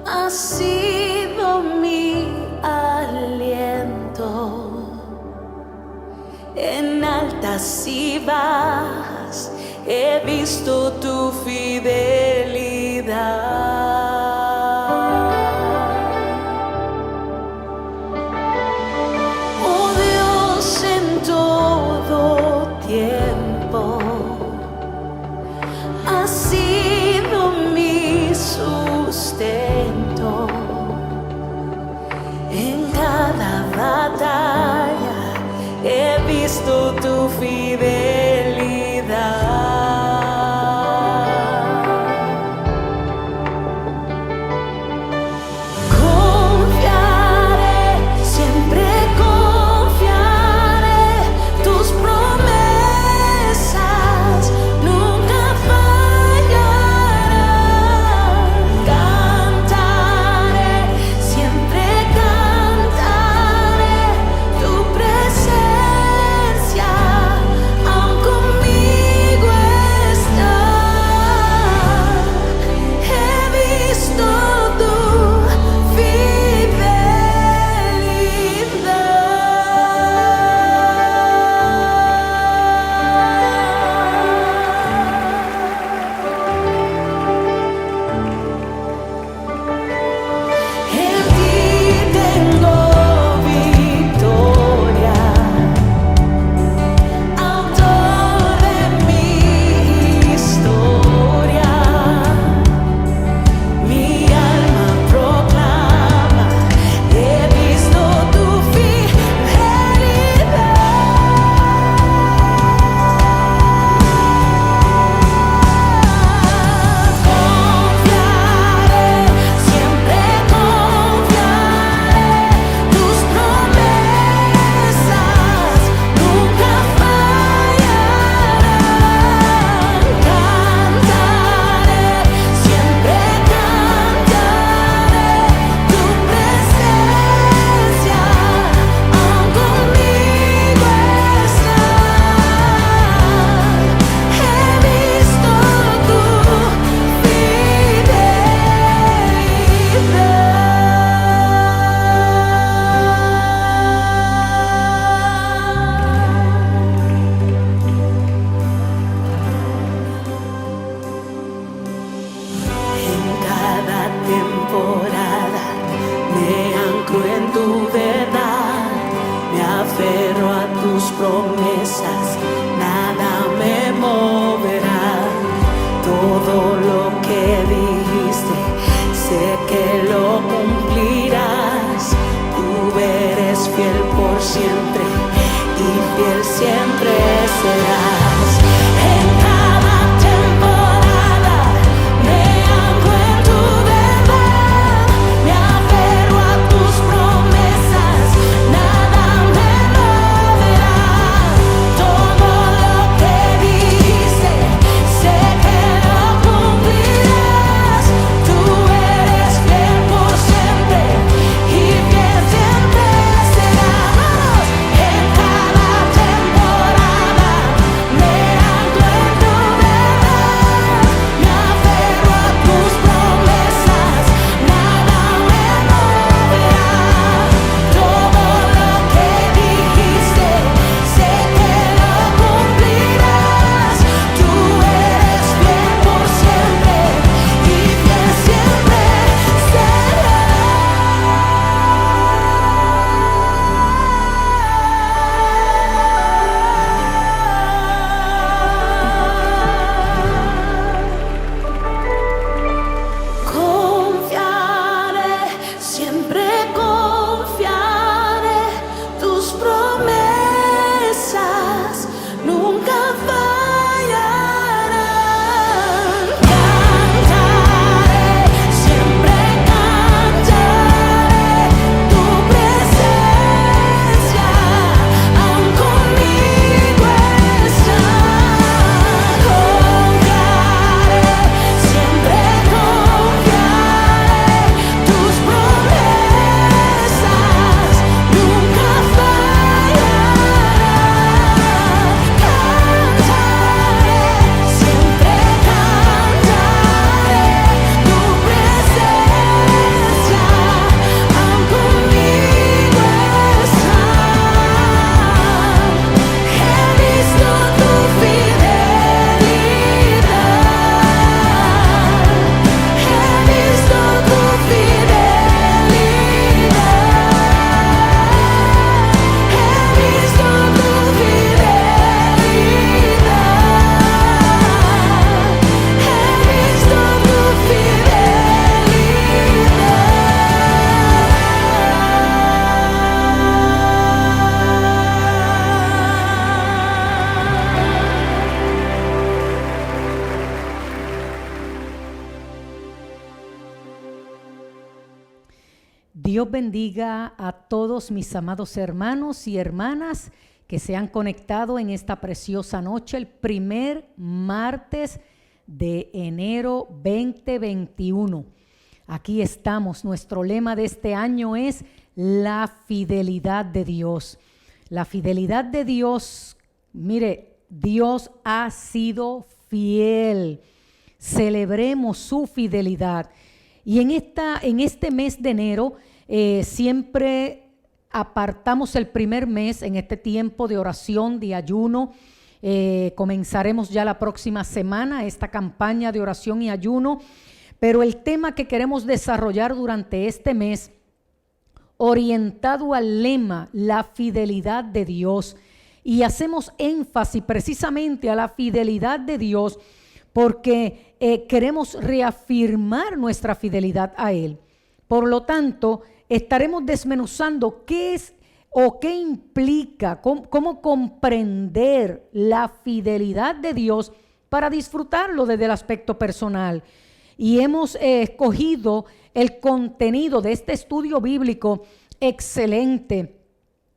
Has sido mi aliento en altas y bajas, he visto tu fidelidad. Oh Dios, en todo tiempo has sido mi sustento. En cada batalla he visto tu fidelidad. Confiaré, siempre confiaré, tus promesas nunca fallarán. Cantaré, siempre cantaré tu presencia, aun conmigo estás. He visto tu en ti tengo victoria, autor de mi historia. Mi alma proclama, he visto tu fidelidad. Confiaré, siempre confiaré, tus promesas nunca fallarán. Cantaré, siempre cantaré tu presencia, aun conmigo estás. He visto tu En cada temporada me anclo en tu verdad, me aferro a tus promesas, nada me moverá. Todo lo que dijiste, sé que lo cumplirás. Tú eres fiel por siempre y fiel siempre serás. En cada temporada me anclo en tu verdad, me aferro a tus promesas, nada me moverá. Todo lo que dijiste, sé que lo cumplirás. Tú eres fiel por siempre y fiel siempre serás. En cada temporada Dios bendiga a todos mis amados hermanos y hermanas que se han conectado en esta preciosa noche, el primer martes de enero 2021. Aquí estamos. Nuestro lema de este año es la fidelidad de Dios. La fidelidad de Dios, mire, Dios ha sido fiel. Celebremos su fidelidad. Y en este mes de enero siempre apartamos el primer mes en este tiempo de oración, de ayuno. Comenzaremos ya la próxima semana esta campaña de oración y ayuno. Pero el tema que queremos desarrollar durante este mes, orientado al lema, la fidelidad de Dios. Y hacemos énfasis precisamente a la fidelidad de Dios porque queremos reafirmar nuestra fidelidad a Él. Por lo tanto, estaremos desmenuzando qué es o qué implica, cómo comprender la fidelidad de Dios para disfrutarlo desde el aspecto personal. Y hemos escogido el contenido de este estudio bíblico excelente,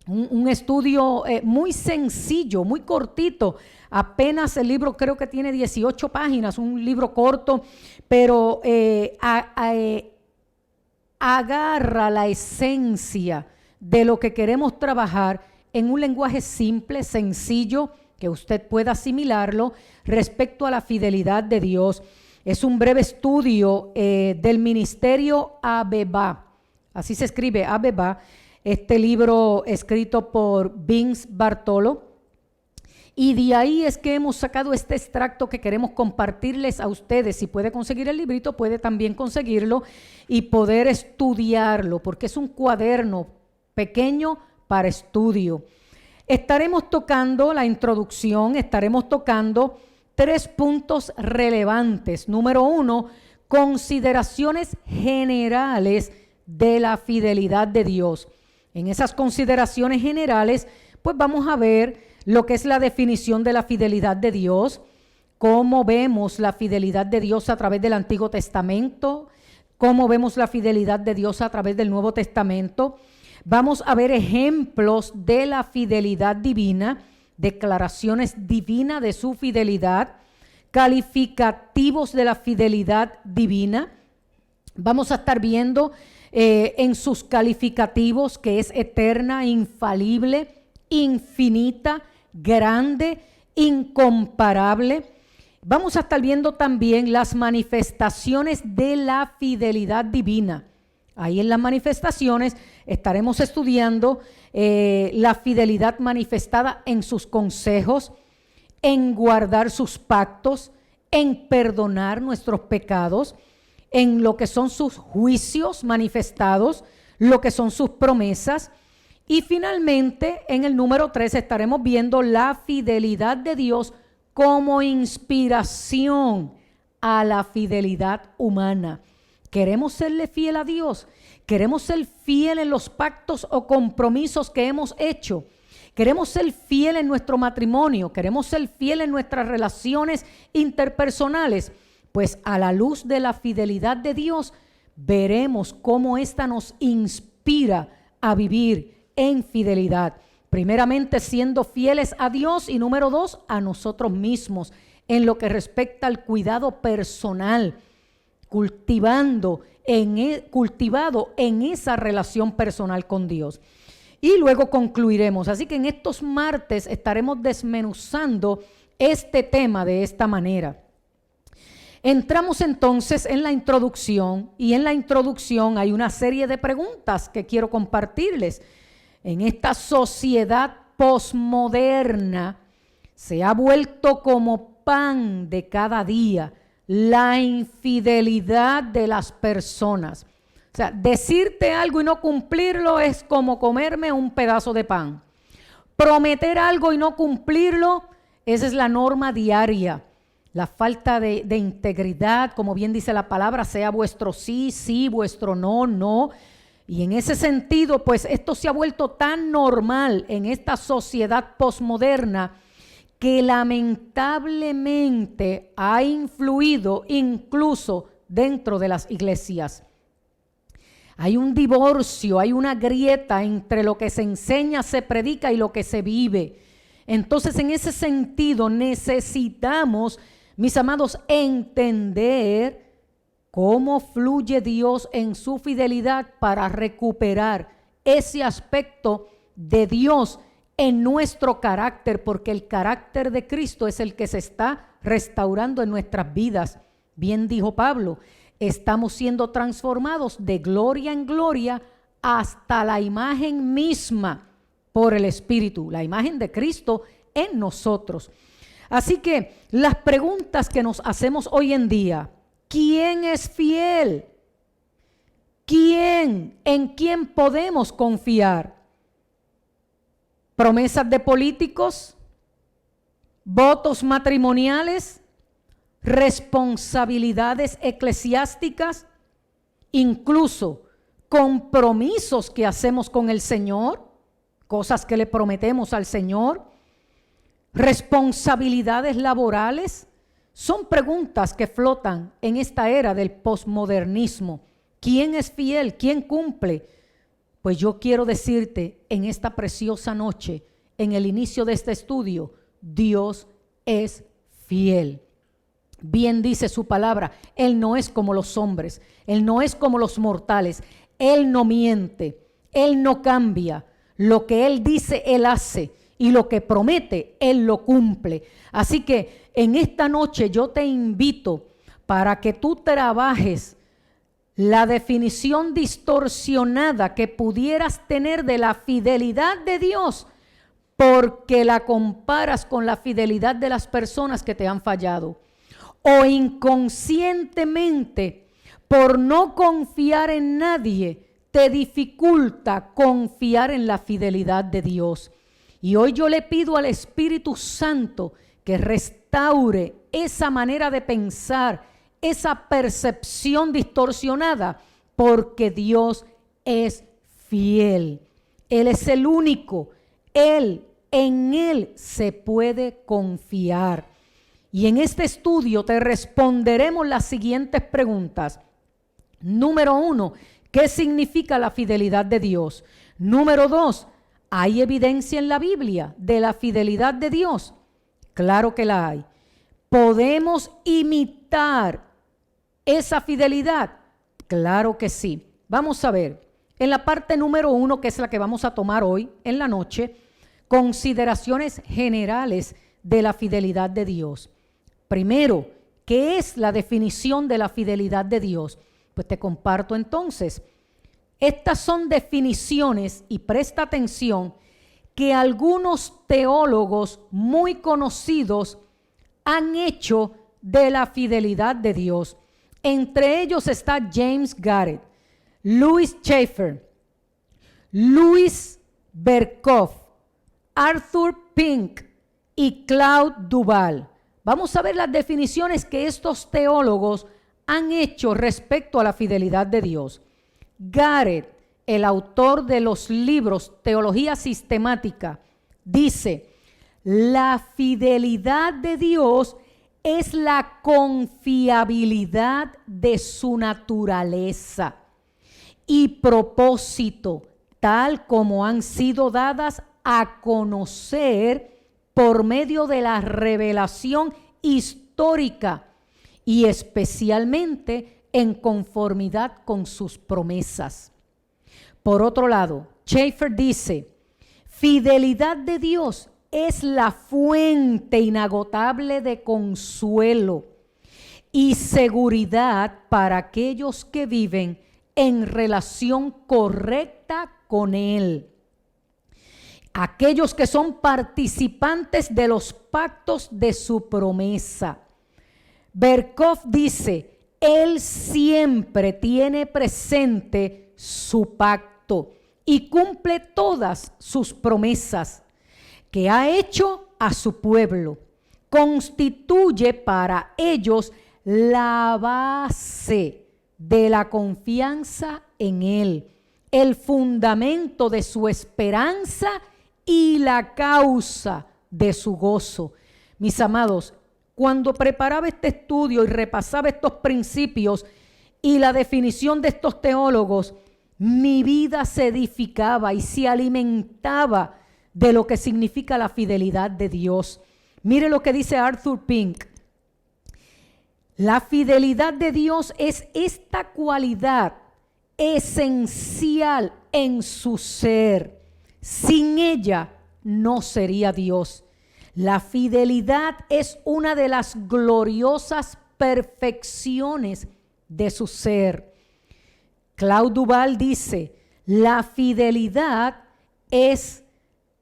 un estudio muy sencillo, muy cortito. Apenas el libro creo que tiene 18 páginas, un libro corto, pero agarra la esencia de lo que queremos trabajar en un lenguaje simple, sencillo, que usted pueda asimilarlo respecto a la fidelidad de Dios. Es un breve estudio del ministerio Abeba, así se escribe Abeba, este libro escrito por Vince Bartolo. Y de ahí es que hemos sacado este extracto que queremos compartirles a ustedes. Si puede conseguir el librito, puede también conseguirlo y poder estudiarlo, porque es un cuaderno pequeño para estudio. Estaremos tocando la introducción, estaremos tocando 3 puntos relevantes. Número 1, consideraciones generales de la fidelidad de Dios. En esas consideraciones generales, pues vamos a ver lo que es la definición de la fidelidad de Dios, cómo vemos la fidelidad de Dios a través del Antiguo Testamento, cómo vemos la fidelidad de Dios a través del Nuevo Testamento. Vamos a ver ejemplos de la fidelidad divina, declaraciones divinas de su fidelidad, calificativos de la fidelidad divina. Vamos a estar viendo en sus calificativos que es eterna, infalible, infinita, grande, incomparable. Vamos a estar viendo también las manifestaciones de la fidelidad divina. Ahí en las manifestaciones estaremos estudiando la fidelidad manifestada en sus consejos, en guardar sus pactos, en perdonar nuestros pecados, en lo que son sus juicios manifestados, lo que son sus promesas. Y finalmente, en el número 3 estaremos viendo la fidelidad de Dios como inspiración a la fidelidad humana. ¿Queremos serle fiel a Dios? ¿Queremos ser fiel en los pactos o compromisos que hemos hecho? ¿Queremos ser fiel en nuestro matrimonio? ¿Queremos ser fiel en nuestras relaciones interpersonales? Pues a la luz de la fidelidad de Dios, veremos cómo ésta nos inspira a vivir en fidelidad. Primeramente siendo fieles a Dios y número 2, a nosotros mismos en lo que respecta al cuidado personal, cultivado en esa relación personal con Dios. Y luego concluiremos. Así que en estos martes estaremos desmenuzando este tema de esta manera. Entramos entonces en la introducción y en la introducción hay una serie de preguntas que quiero compartirles. En esta sociedad posmoderna se ha vuelto como pan de cada día la infidelidad de las personas. O sea, decirte algo y no cumplirlo es como comerme un pedazo de pan. Prometer algo y no cumplirlo, esa es la norma diaria. La falta de integridad, como bien dice la palabra, sea vuestro sí, sí, vuestro no, no. Y en ese sentido, pues esto se ha vuelto tan normal en esta sociedad posmoderna que lamentablemente ha influido incluso dentro de las iglesias. Hay un divorcio, hay una grieta entre lo que se enseña, se predica y lo que se vive. Entonces, en ese sentido, necesitamos, mis amados, entender cómo fluye Dios en su fidelidad para recuperar ese aspecto de Dios en nuestro carácter, porque el carácter de Cristo es el que se está restaurando en nuestras vidas. Bien dijo Pablo, estamos siendo transformados de gloria en gloria hasta la imagen misma por el Espíritu, la imagen de Cristo en nosotros. Así que las preguntas que nos hacemos hoy en día: ¿quién es fiel? ¿Quién? ¿En quién podemos confiar? ¿Promesas de políticos? ¿Votos matrimoniales? ¿Responsabilidades eclesiásticas? Incluso compromisos que hacemos con el Señor, cosas que le prometemos al Señor, responsabilidades laborales. Son preguntas que flotan en esta era del posmodernismo. ¿Quién es fiel? ¿Quién cumple? Pues yo quiero decirte en esta preciosa noche, en el inicio de este estudio, Dios es fiel. Bien dice su palabra, Él no es como los hombres, Él no es como los mortales, Él no miente, Él no cambia. Lo que Él dice, Él hace, y lo que promete, Él lo cumple. Así que en esta noche yo te invito para que tú trabajes la definición distorsionada que pudieras tener de la fidelidad de Dios, porque la comparas con la fidelidad de las personas que te han fallado, o inconscientemente, por no confiar en nadie, te dificulta confiar en la fidelidad de Dios. Y hoy yo le pido al Espíritu Santo que restaure esa manera de pensar, esa percepción distorsionada, porque Dios es fiel. Él es el único. En Él se puede confiar. Y en este estudio te responderemos las siguientes preguntas. Número 1, ¿qué significa la fidelidad de Dios? Número 2, ¿hay evidencia en la Biblia de la fidelidad de Dios? Claro que la hay. ¿Podemos imitar esa fidelidad? Claro que sí. Vamos a ver, en la parte número 1, que es la que vamos a tomar hoy en la noche, consideraciones generales de la fidelidad de Dios. Primero, ¿qué es la definición de la fidelidad de Dios? Pues te comparto entonces. Estas son definiciones, y presta atención, que algunos teólogos muy conocidos han hecho de la fidelidad de Dios. Entre ellos está James Garrett, Louis Schaeffer, Louis Berkhof, Arthur Pink y Claude Duval. Vamos a ver las definiciones que estos teólogos han hecho respecto a la fidelidad de Dios. Garrett, el autor de los libros Teología Sistemática, dice: la fidelidad de Dios es la confiabilidad de su naturaleza y propósito, tal como han sido dadas a conocer por medio de la revelación histórica y especialmente en conformidad con sus promesas. Por otro lado, Schaeffer dice: fidelidad de Dios es la fuente inagotable de consuelo y seguridad para aquellos que viven en relación correcta con Él. Aquellos que son participantes de los pactos de su promesa. Berkhof dice: Él siempre tiene presente su pacto y cumple todas sus promesas que ha hecho a su pueblo. Constituye para ellos la base de la confianza en Él, el fundamento de su esperanza y la causa de su gozo. Mis amados, cuando preparaba este estudio y repasaba estos principios y la definición de estos teólogos, mi vida se edificaba y se alimentaba de lo que significa la fidelidad de Dios. Mire lo que dice Arthur Pink. La fidelidad de Dios es esta cualidad esencial en su ser. Sin ella no sería Dios. La fidelidad es una de las gloriosas perfecciones de su ser. Claude Duval dice, la fidelidad es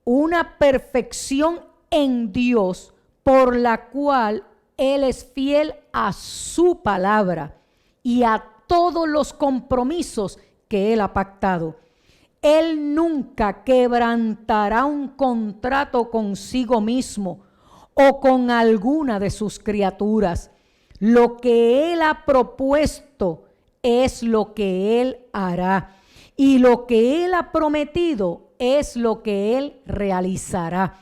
una perfección en Dios por la cual Él es fiel a su palabra y a todos los compromisos que Él ha pactado. Él nunca quebrantará un contrato consigo mismo o con alguna de sus criaturas. Lo que Él ha propuesto es lo que Él hará, y lo que Él ha prometido es lo que Él realizará.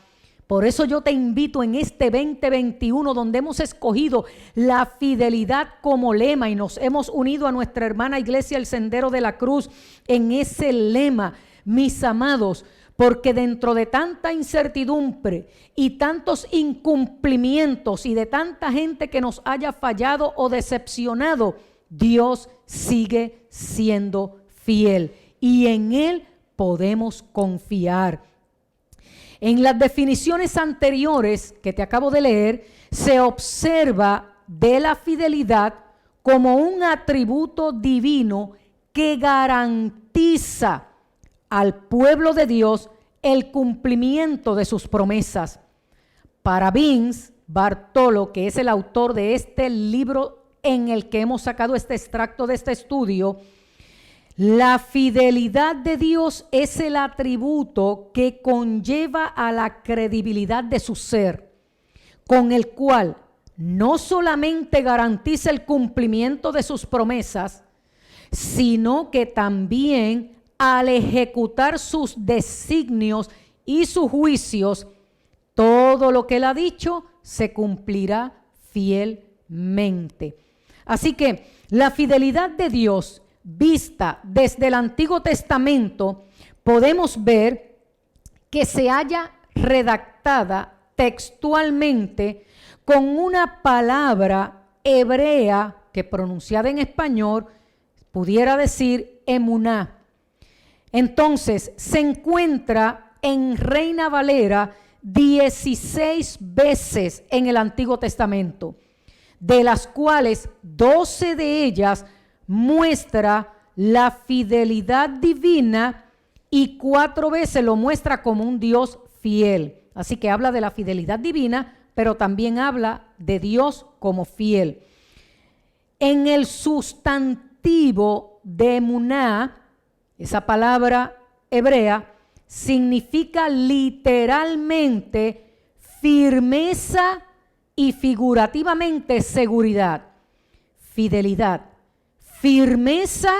Por eso yo te invito en este 2021, donde hemos escogido la fidelidad como lema y nos hemos unido a nuestra hermana iglesia El Sendero de la Cruz en ese lema, mis amados, porque dentro de tanta incertidumbre y tantos incumplimientos y de tanta gente que nos haya fallado o decepcionado, Dios sigue siendo fiel y en Él podemos confiar. En las definiciones anteriores que te acabo de leer, se observa de la fidelidad como un atributo divino que garantiza al pueblo de Dios el cumplimiento de sus promesas. Para Vince Bartolo, que es el autor de este libro en el que hemos sacado este extracto de este estudio, la fidelidad de Dios es el atributo que conlleva a la credibilidad de su ser, con el cual no solamente garantiza el cumplimiento de sus promesas, sino que también al ejecutar sus designios y sus juicios, todo lo que Él ha dicho se cumplirá fielmente. Así que la fidelidad de Dios, vista desde el Antiguo Testamento, podemos ver que se halla redactada textualmente con una palabra hebrea que pronunciada en español pudiera decir emuná. Entonces se encuentra en Reina Valera 16 veces en el Antiguo Testamento, de las cuales 12 de ellas muestra la fidelidad divina y 4 veces lo muestra como un Dios fiel. Así que habla de la fidelidad divina, pero también habla de Dios como fiel. En el sustantivo de emuná, esa palabra hebrea significa literalmente firmeza y figurativamente seguridad. Fidelidad, firmeza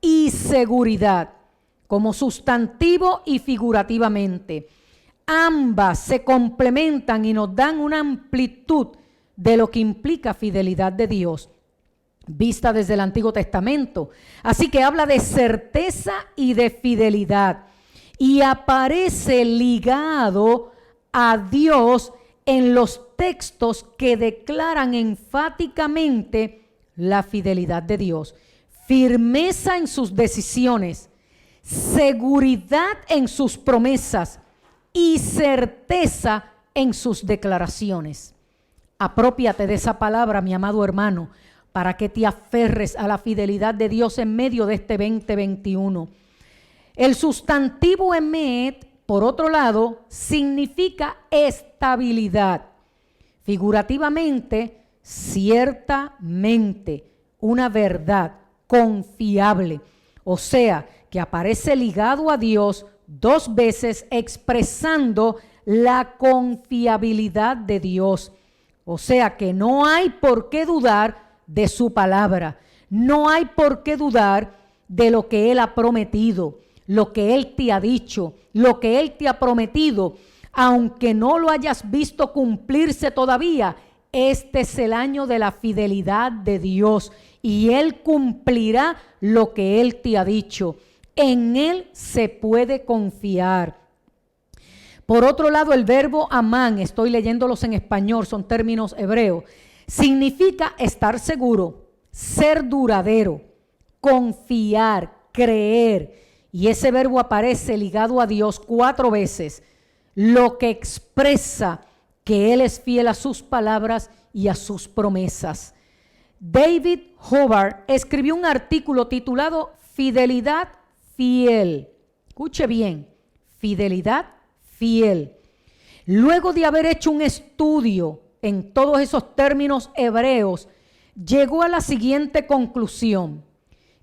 y seguridad, como sustantivo y figurativamente. Ambas se complementan y nos dan una amplitud de lo que implica fidelidad de Dios, vista desde el Antiguo Testamento. Así que habla de certeza y de fidelidad y aparece ligado a Dios en los textos que declaran enfáticamente la fidelidad de Dios. Firmeza en sus decisiones, seguridad en sus promesas y certeza en sus declaraciones. Aprópiate de esa palabra, mi amado hermano, para que te aferres a la fidelidad de Dios en medio de este 2021. El sustantivo emet, por otro lado, significa estabilidad. Figurativamente, ciertamente, una verdad confiable. O sea, que aparece ligado a Dios 2 veces expresando la confiabilidad de Dios. O sea, que no hay por qué dudar de su palabra. No hay por qué dudar de lo que Él ha prometido, lo que Él te ha dicho, lo que Él te ha prometido. Aunque no lo hayas visto cumplirse todavía, este es el año de la fidelidad de Dios y Él cumplirá lo que Él te ha dicho. En Él se puede confiar. Por otro lado, el verbo amán, estoy leyéndolos en español, son términos hebreos, significa estar seguro, ser duradero, confiar, creer. Y ese verbo aparece ligado a Dios 4 veces, lo que expresa que Él es fiel a sus palabras y a sus promesas. David Hobart escribió un artículo titulado Fidelidad Fiel. Escuche bien, fidelidad fiel. Luego de haber hecho un estudio en todos esos términos hebreos, llegó a la siguiente conclusión,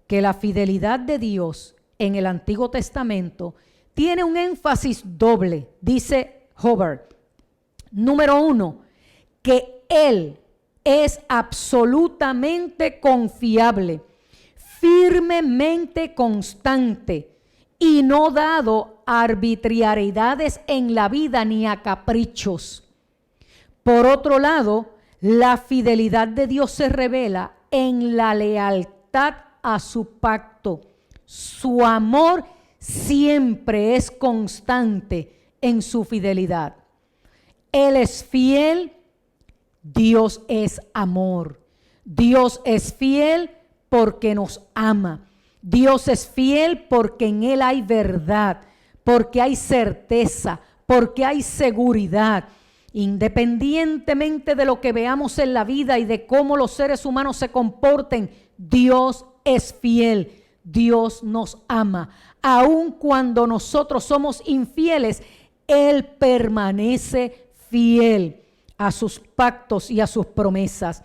que la fidelidad de Dios en el Antiguo Testamento tiene un énfasis doble, dice Hobart. Número 1, que Él es absolutamente confiable, firmemente constante y no dado a arbitrariedades en la vida ni a caprichos. Por otro lado, la fidelidad de Dios se revela en la lealtad a su pacto. Su amor siempre es constante en su fidelidad. Él es fiel, Dios es amor. Dios es fiel porque nos ama. Dios es fiel porque en Él hay verdad, porque hay certeza, porque hay seguridad. Independientemente de lo que veamos en la vida y de cómo los seres humanos se comporten, Dios es fiel. Dios nos ama. Aun cuando nosotros somos infieles, Él permanece fiel a sus pactos y a sus promesas.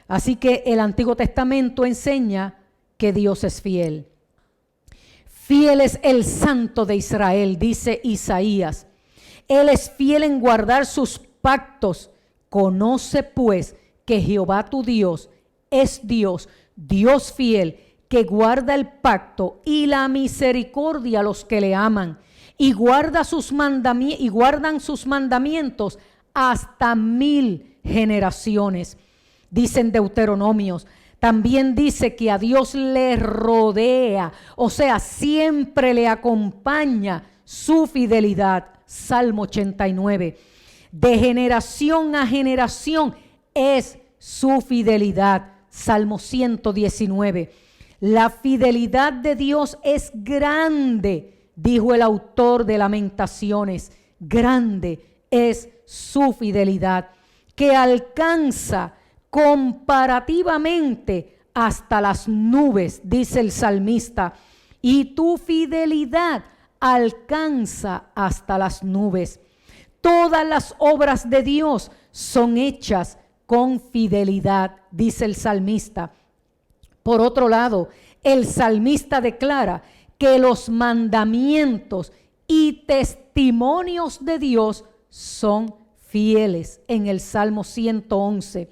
Así que el Antiguo Testamento enseña que Dios es fiel. Fiel es el Santo de Israel, dice Isaías. Él es fiel en guardar sus pactos. Conoce pues que Jehová tu Dios es Dios, Dios fiel, que guarda el pacto y la misericordia a los que le aman y guardan sus mandamientos hasta 1000 generaciones. Dicen Deuteronomios. También dice que a Dios le rodea, o sea, siempre le acompaña su fidelidad. Salmo 89. De generación a generación es su fidelidad. Salmo 119. La fidelidad de Dios es grande, dijo el autor de Lamentaciones. Grande es su fidelidad, que alcanza comparativamente hasta las nubes, dice el salmista, y tu fidelidad alcanza hasta las nubes. Todas las obras de Dios son hechas con fidelidad, dice el salmista. Por otro lado, el salmista declara que los mandamientos y testimonios de Dios son fieles en el Salmo 111.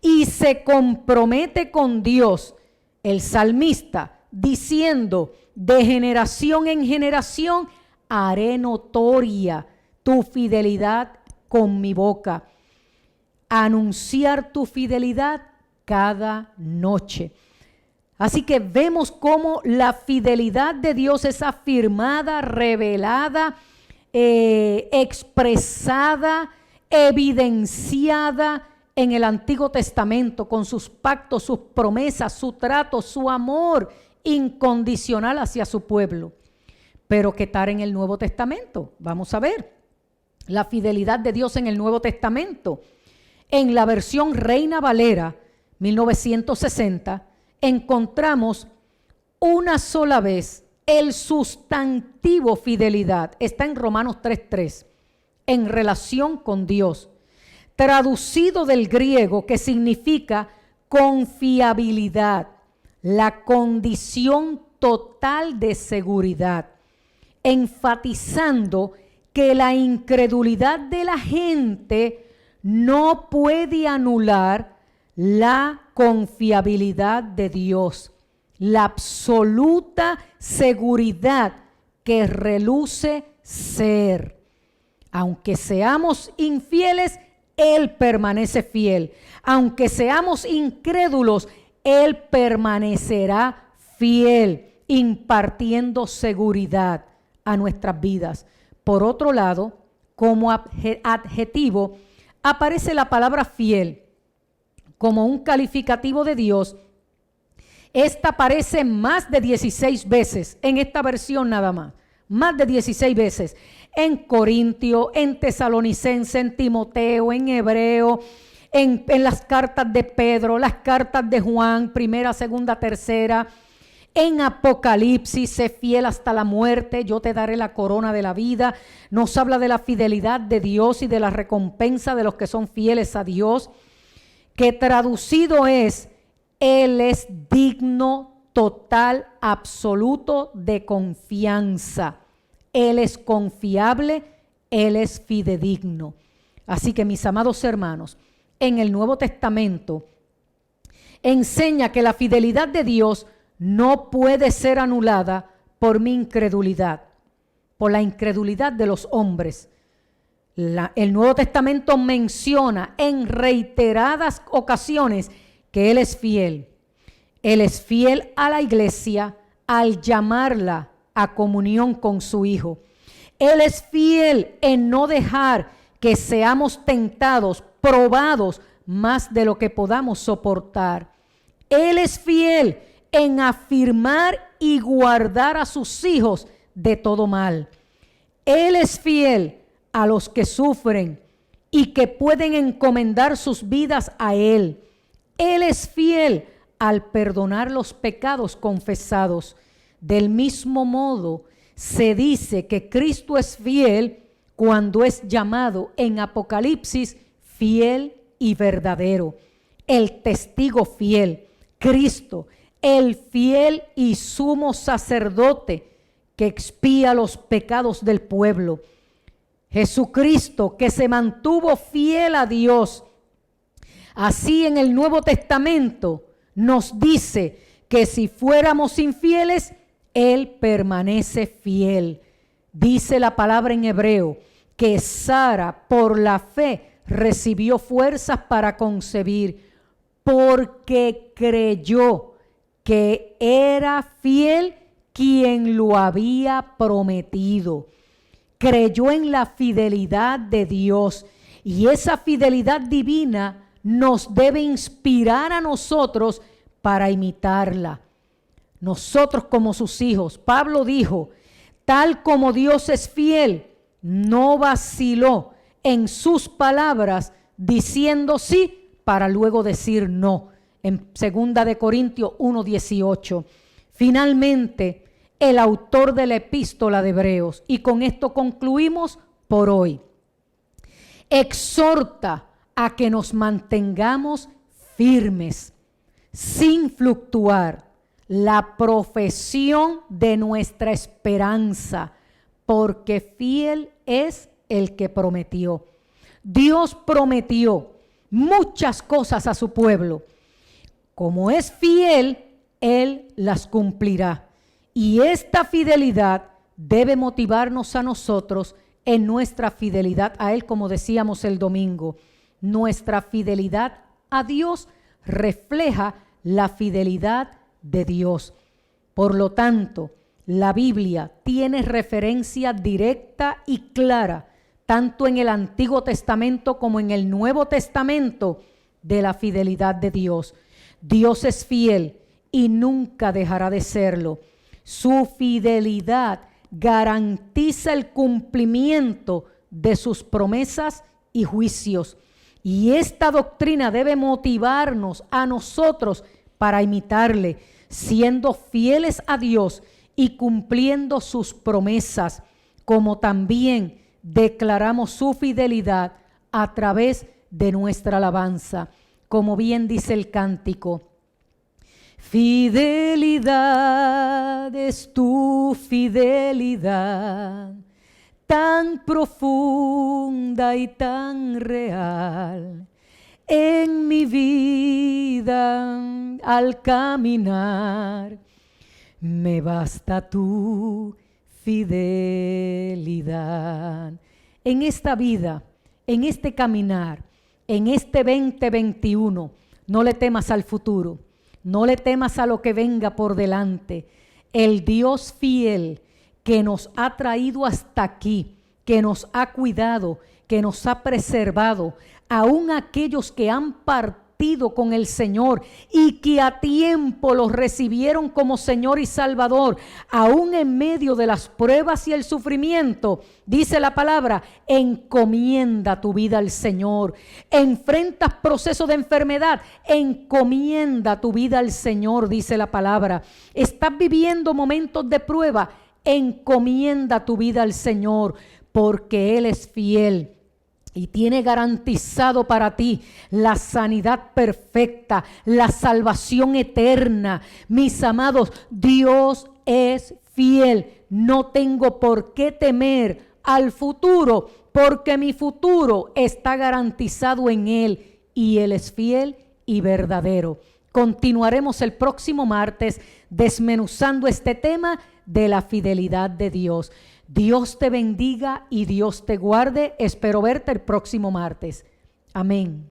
Y se compromete con Dios, el salmista, diciendo: de generación en generación haré notoria tu fidelidad con mi boca. Anunciar tu fidelidad cada noche. Así que vemos cómo la fidelidad de Dios es afirmada, revelada, expresada, evidenciada en el Antiguo Testamento con sus pactos, sus promesas, su trato, su amor incondicional hacia su pueblo. Pero ¿qué tal en el Nuevo Testamento? Vamos a ver la fidelidad de Dios en el Nuevo Testamento. En la versión Reina Valera 1960 encontramos una sola vez el sustantivo fidelidad. Está en Romanos 3:3, en relación con Dios, traducido del griego, que significa confiabilidad, la condición total de seguridad, enfatizando que la incredulidad de la gente no puede anular la confiabilidad de Dios, la absoluta seguridad que reluce ser. Aunque seamos infieles, Él permanece fiel. Aunque seamos incrédulos, Él permanecerá fiel. impartiendo seguridad a nuestras vidas. Por otro lado, como adjetivo, aparece la palabra fiel como un calificativo de Dios. Esta aparece más de 16 veces en esta versión nada más de 16 veces. En Corintio, en Tesalonicense, en Timoteo, en Hebreo, en las cartas de Pedro, las cartas de Juan, primera, segunda, tercera. En Apocalipsis, sé fiel hasta la muerte, yo te daré la corona de la vida. Nos habla de la fidelidad de Dios y de la recompensa de los que son fieles a Dios, que traducido es, Él es digno, total, absoluto de confianza. Él es confiable, Él es fidedigno. Así que, mis amados hermanos, en el Nuevo Testamento enseña que la fidelidad de Dios no puede ser anulada por mi incredulidad, por la incredulidad de los hombres. El Nuevo Testamento menciona en reiteradas ocasiones que Él es fiel. Él es fiel a la iglesia al llamarla a comunión con su Hijo. Él es fiel en no dejar que seamos tentados, probados más de lo que podamos soportar. Él es fiel en afirmar y guardar a sus hijos de todo mal. Él es fiel a los que sufren y que pueden encomendar sus vidas a Él. Él es fiel al perdonar los pecados confesados. Del mismo modo, se dice que Cristo es fiel cuando es llamado en Apocalipsis fiel y verdadero. El testigo fiel, Cristo, el fiel y sumo sacerdote que expía los pecados del pueblo. Jesucristo, que se mantuvo fiel a Dios. Así en el Nuevo Testamento nos dice que si fuéramos infieles, Él permanece fiel. Dice la palabra en hebreo que Sara por la fe recibió fuerzas para concebir porque creyó que era fiel quien lo había prometido. Creyó en la fidelidad de Dios y esa fidelidad divina nos debe inspirar a nosotros para imitarla. Nosotros como sus hijos, Pablo dijo, tal como Dios es fiel, no vaciló en sus palabras diciendo sí para luego decir no. En 2 Corintios 1:18. Finalmente, el autor de la epístola de Hebreos, y con esto concluimos por hoy, exhorta a que nos mantengamos firmes, sin fluctuar, la profesión de nuestra esperanza, porque fiel es el que prometió. Dios prometió muchas cosas a su pueblo. Como es fiel, Él las cumplirá. Y esta fidelidad debe motivarnos a nosotros en nuestra fidelidad a Él, como decíamos el domingo. Nuestra fidelidad a Dios refleja la fidelidad de Dios. Por lo tanto, la Biblia tiene referencia directa y clara, tanto en el Antiguo Testamento como en el Nuevo Testamento, de la fidelidad de Dios. Dios es fiel y nunca dejará de serlo. Su fidelidad garantiza el cumplimiento de sus promesas y juicios. Y esta doctrina debe motivarnos a nosotros para imitarle, siendo fieles a Dios y cumpliendo sus promesas, como también declaramos su fidelidad a través de nuestra alabanza. Como bien dice el cántico, fidelidad es tu fidelidad, tan profunda y tan real. En mi vida al caminar, me basta tu fidelidad. En esta vida, en este caminar, en este 2021, no le temas al futuro, no le temas a lo que venga por delante. el Dios fiel que nos ha traído hasta aquí, que nos ha cuidado, que nos ha preservado, aún aquellos que han partido con el Señor y que a tiempo los recibieron como Señor y Salvador, aún en medio de las pruebas y el sufrimiento, dice la palabra, encomienda tu vida al Señor. Enfrentas procesos de enfermedad, encomienda tu vida al Señor, dice la palabra. Estás viviendo momentos de prueba, encomienda tu vida al Señor, porque Él es fiel y tiene garantizado para ti la sanidad perfecta, la salvación eterna. Mis amados, Dios es fiel. No tengo por qué temer al futuro, porque mi futuro está garantizado en Él y Él es fiel y verdadero. Continuaremos el próximo martes desmenuzando este tema de la fidelidad de Dios. Dios te bendiga y Dios te guarde. Espero verte el próximo martes. Amén.